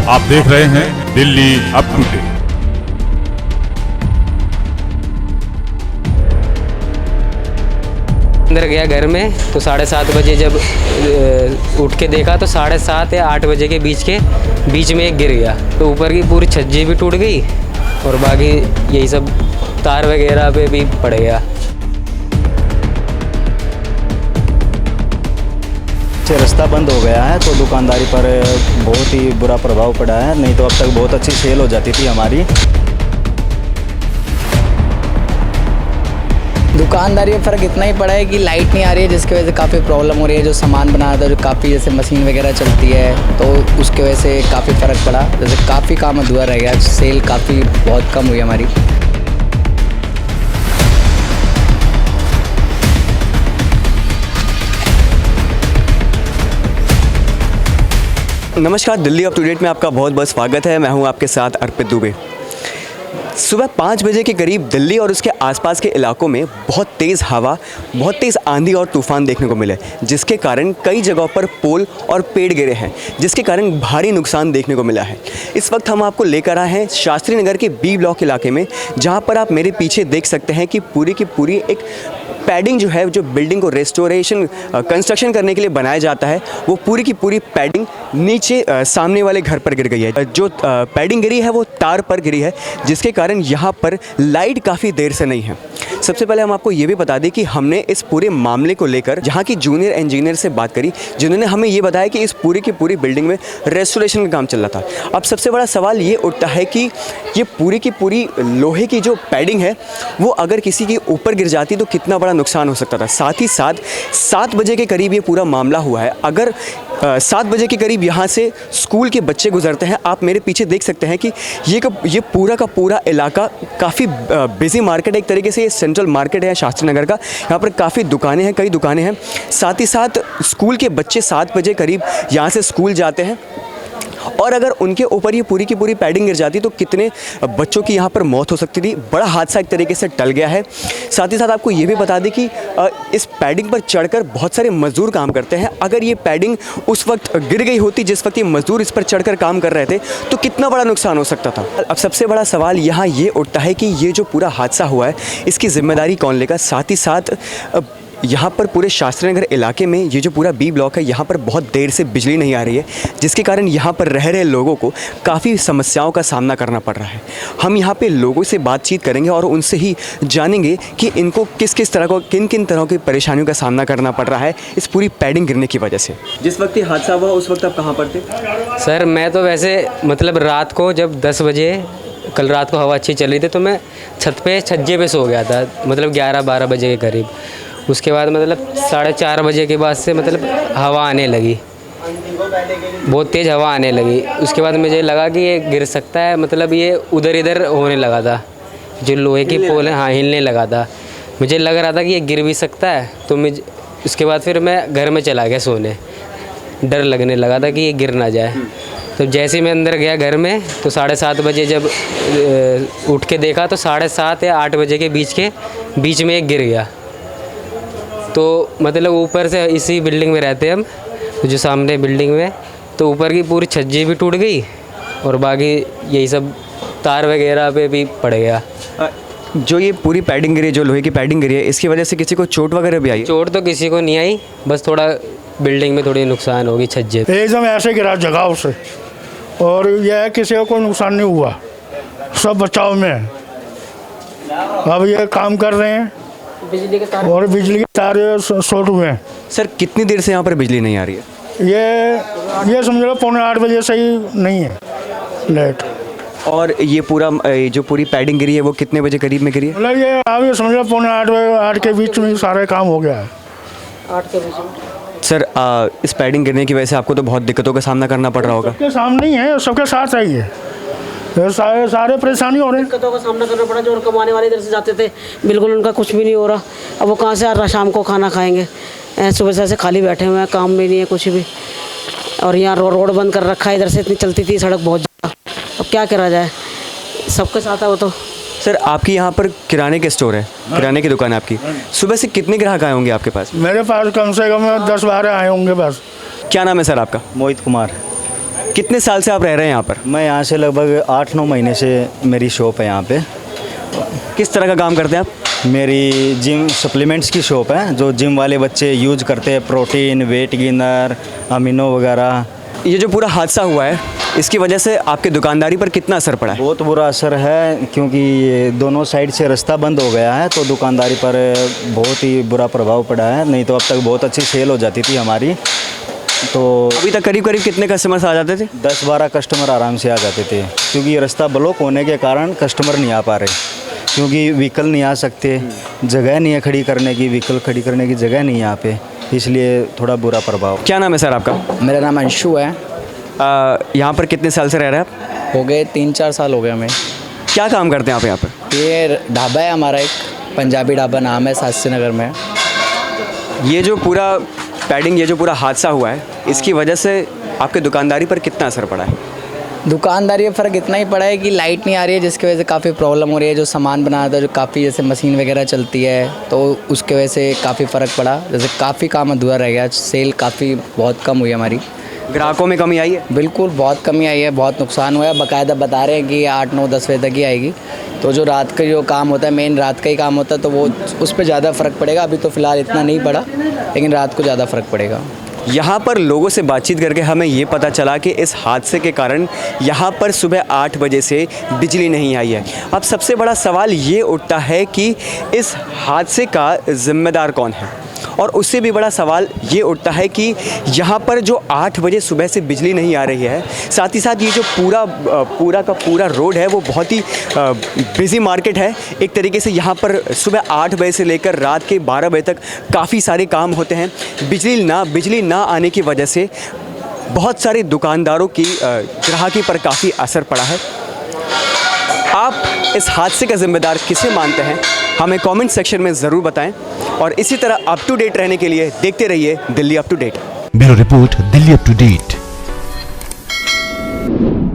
आप देख रहे हैं दिल्ली अप टू डेट। अंदर गया घर में तो 7:30 बजे जब उठ के देखा तो 7:30 या 8 बजे के बीच में एक गिर गया। तो ऊपर की पूरी छज्जी भी टूट गई और बाकी यही सब तार वगैरह पे भी पड़ गया। रास्ता बंद हो गया है तो दुकानदारी पर बहुत ही बुरा प्रभाव पड़ा है, नहीं तो अब तक बहुत अच्छी सेल हो जाती थी हमारी। दुकानदारी में फ़र्क इतना ही पड़ा है कि लाइट नहीं आ रही है, जिसकी वजह से काफ़ी प्रॉब्लम हो रही है। जो सामान बनाया था, जो काफ़ी जैसे मशीन वगैरह चलती है, तो उसकी वजह से काफ़ी फ़र्क पड़ा। जैसे काफ़ी काम अधूरा रह गया, सेल काफ़ी बहुत कम हुई हमारी। नमस्कार, दिल्ली अप टू डेट में आपका बहुत बहुत स्वागत है। मैं हूं आपके साथ अर्पित दुबे। सुबह 5 बजे के करीब दिल्ली और उसके आसपास के इलाकों में बहुत तेज़ हवा, बहुत तेज़ आंधी और तूफ़ान देखने को मिले, जिसके कारण कई जगहों पर पोल और पेड़ गिरे हैं, जिसके कारण भारी नुकसान देखने को मिला है। इस वक्त हम आपको लेकर आए हैं शास्त्री नगर के बी ब्लॉक इलाके में, जहाँ पर आप मेरे पीछे देख सकते हैं कि पूरी की पूरी एक पैडिंग जो है, जो बिल्डिंग को रेस्टोरेशन कंस्ट्रक्शन करने के लिए बनाया जाता है, वो पूरी की पूरी पैडिंग नीचे सामने वाले घर पर गिर गई है। जो पैडिंग गिरी है वो तार पर गिरी है, जिसके कारण यहाँ पर लाइट काफ़ी देर से नहीं है। सबसे पहले हम आपको ये भी बता दें कि हमने इस पूरे मामले को लेकर यहाँ की जूनियर इंजीनियर से बात करी, जिन्होंने हमें ये बताया कि इस पूरी की पूरी बिल्डिंग में रेस्टोरेशन का काम चल रहा था। अब सबसे बड़ा सवाल ये उठता है कि ये पूरी की पूरी लोहे की जो पैडिंग है, वो अगर किसी के ऊपर गिर जाती तो कितना बड़ा नुकसान हो सकता था। साथ ही साथ 7 बजे के करीब ये पूरा मामला हुआ है। अगर 7 बजे के करीब यहाँ से स्कूल के बच्चे गुजरते हैं, आप मेरे पीछे देख सकते हैं कि ये पूरा का पूरा इलाका काफ़ी बिजी मार्केट है, एक तरीके से ये सेंट्रल मार्केट है शास्त्री नगर का। यहाँ पर काफ़ी दुकानें हैं, कई दुकानें हैं। साथ ही साथ स्कूल के बच्चे 7 बजे करीब यहाँ से स्कूल जाते हैं, और अगर उनके ऊपर ये पूरी की पूरी पैडिंग गिर जाती तो कितने बच्चों की यहाँ पर मौत हो सकती थी। बड़ा हादसा एक तरीके से टल गया है। साथ ही साथ आपको ये भी बता दें कि इस पैडिंग पर चढ़कर बहुत सारे मज़दूर काम करते हैं। अगर ये पैडिंग उस वक्त गिर गई होती जिस वक्त ये मज़दूर इस पर चढ़कर काम कर रहे थे, तो कितना बड़ा नुकसान हो सकता था। अब सबसे बड़ा सवाल यहाँ ये उठता है कि ये जो पूरा हादसा हुआ है, इसकी जिम्मेदारी कौन लेगा। साथ ही साथ यहाँ पर पूरे शास्त्री नगर इलाके में ये जो पूरा बी ब्लॉक है, यहाँ पर बहुत देर से बिजली नहीं आ रही है, जिसके कारण यहाँ पर रह रहे लोगों को काफ़ी समस्याओं का सामना करना पड़ रहा है। हम यहाँ पे लोगों से बातचीत करेंगे और उनसे ही जानेंगे कि इनको किस तरह को किन तरह की परेशानियों का सामना करना पड़ रहा है इस पूरी पैडिंग गिरने की वजह से। जिस वक्त ये हादसा हुआ उस वक्त आप कहाँ पर थे? सर मैं तो वैसे मतलब रात को जब 10 बजे कल रात को हवा अच्छी चल रही थी तो मैं छज्जे पे सो गया था, मतलब 11-12 बजे के करीब। उसके बाद मतलब 4:30 बजे के बाद से मतलब हवा आने लगी, बहुत तेज़ हवा आने लगी। उसके बाद मुझे लगा कि ये गिर सकता है, मतलब ये उधर इधर होने लगा था, जो लोहे की पोल है, हाँ हिलने लगा था। मुझे लग रहा था कि ये गिर भी सकता है। तो मुझे उसके बाद फिर मैं घर में चला गया सोने, डर लगने लगा था कि ये गिर ना जाए। तो जैसे ही मैं अंदर गया घर में तो 7:30 बजे जब उठ के देखा तो 7:30 या 8 बजे के बीच में एक गिर गया। तो मतलब ऊपर से इसी बिल्डिंग में रहते हैं हम, जो सामने बिल्डिंग में, तो ऊपर की पूरी छज्जी भी टूट गई और बाकी यही सब तार वगैरह पे भी पड़ गया। जो ये पूरी पैडिंग गिरी है, जो लोहे की पैडिंग गिरी है, इसकी वजह से किसी को चोट वगैरह भी आई? चोट तो किसी को नहीं आई, बस थोड़ा बिल्डिंग में थोड़ी नुकसान होगी छज्जे। एकदम ऐसे गिरा जगह से, और यह किसी को कोई नुकसान नहीं हुआ, सब बचाव में है। अब ये काम कर रहे हैं बिजली के तार और बिजली के तार शॉर्ट हुए हैं। सर कितनी देर से यहाँ पर बिजली नहीं आ रही है? ये समझ लो 7:45 बजे से ही नहीं है लाइट। और ये जो पूरी पैडिंग गिरी है वो कितने बजे करीब में गिरी है? मतलब ये आप समझ लो 7:45 के बीच में सारा काम हो गया है। 8 के बीच। सर इस पैडिंग गिरने की वजह से आपको तो बहुत दिक्कतों का सामना करना पड़ रहा होगा। सबके सामने ही है, सबके साथ है ये सारे परेशानी हो रहे हैं। दिक्कतों का सामना करना पड़ा। जो कमाने वाले इधर से जाते थे, बिल्कुल उनका कुछ भी नहीं हो रहा। अब वो कहाँ से शाम को खाना खाएंगे? सुबह से ऐसे खाली बैठे हुए हैं, काम भी नहीं है कुछ भी। और यहाँ रोड बंद कर रखा है, इधर से इतनी चलती थी सड़क बहुत ज़्यादा। अब क्या करा जाए, सबके साथ है वो तो। सर आपकी यहाँ पर किराने के स्टोर है, किराने की दुकान है आपकी। सुबह से कितने ग्राहक आए होंगे आपके पास? मेरे पास कम से कम 10-12 आए होंगे बस। क्या नाम है सर आपका? मोहित कुमार। कितने साल से आप रह रहे हैं यहाँ पर? मैं यहाँ से लगभग 8-9 महीने से मेरी शॉप है यहाँ पे। किस तरह का काम करते हैं आप? मेरी जिम सप्लीमेंट्स की शॉप है, जो जिम वाले बच्चे यूज करते हैं, प्रोटीन, वेट गेनर, अमीनो वगैरह। ये जो पूरा हादसा हुआ है, इसकी वजह से आपकी दुकानदारी पर कितना असर पड़ा है? बहुत बुरा असर है, क्योंकि ये दोनों साइड से रास्ता बंद हो गया है, तो दुकानदारी पर बहुत ही बुरा प्रभाव पड़ा है। नहीं तो अब तक बहुत अच्छी सेल हो जाती थी हमारी। तो अभी तक करीब करीब कितने कस्टमर्स आ जाते थे? 10-12 कस्टमर आराम से आ जाते थे, क्योंकि ये रास्ता ब्लॉक होने के कारण कस्टमर नहीं आ पा रहे, क्योंकि व्हीकल नहीं आ सकते, जगह नहीं है खड़ी करने की, व्हीकल खड़ी करने की जगह नहीं है यहाँ पे, इसलिए थोड़ा बुरा प्रभाव। क्या नाम है सर आपका? मेरा नाम अंशु है। यहाँ पर कितने साल से रह रहे हैं आप? हो गए 3-4 साल हो गए हमें। क्या काम करते हैं आप यहाँ पर? ये ढाबा है हमारा, एक पंजाबी ढाबा नाम है, शास्त्री नगर में। ये जो पूरा पैडिंग, ये जो पूरा हादसा हुआ है, इसकी वजह से आपके दुकानदारी पर कितना असर पड़ा है? दुकानदारी में फ़र्क इतना ही पड़ा है कि लाइट नहीं आ रही है, जिसकी वजह से काफ़ी प्रॉब्लम हो रही है। जो सामान बनाया था, जो काफ़ी जैसे मशीन वगैरह चलती है, तो उसके वजह से काफ़ी फ़र्क पड़ा। जैसे काफ़ी काम अधूरा रह गया, सेल काफ़ी बहुत कम हुई हमारी। ग्राहकों में कमी आई है? बिल्कुल बहुत कमी आई है, बहुत नुकसान हुआ है। बाकायदा बता रहे हैं कि 8-9-10 बजे तक ही आएगी। तो जो रात का जो काम होता है, मेन रात का ही काम होता है, तो वो उस पर ज़्यादा फ़र्क पड़ेगा। अभी तो फ़िलहाल इतना नहीं पड़ा, लेकिन रात को ज़्यादा फ़र्क पड़ेगा। यहाँ पर लोगों से बातचीत करके हमें ये पता चला कि इस हादसे के कारण यहाँ पर सुबह 8 बजे से बिजली नहीं आई है। अब सबसे बड़ा सवाल ये उठता है कि इस हादसे का जिम्मेदार कौन है, और उससे भी बड़ा सवाल ये उठता है कि यहाँ पर जो 8 बजे सुबह से बिजली नहीं आ रही है, साथ ही साथ ये जो पूरा का पूरा रोड है वो बहुत ही बिज़ी मार्केट है। एक तरीके से यहाँ पर सुबह 8 बजे से लेकर रात के 12 बजे तक काफ़ी सारे काम होते हैं। बिजली ना आने की वजह से बहुत सारे दुकानदारों की ग्राहकी पर काफ़ी असर पड़ा है। आप इस हादसे का जिम्मेदार किसे मानते हैं, हमें कमेंट सेक्शन में ज़रूर बताएं, और इसी तरह अप टू डेट रहने के लिए देखते रहिए Delhi up to date. Bureau report, Delhi up to date.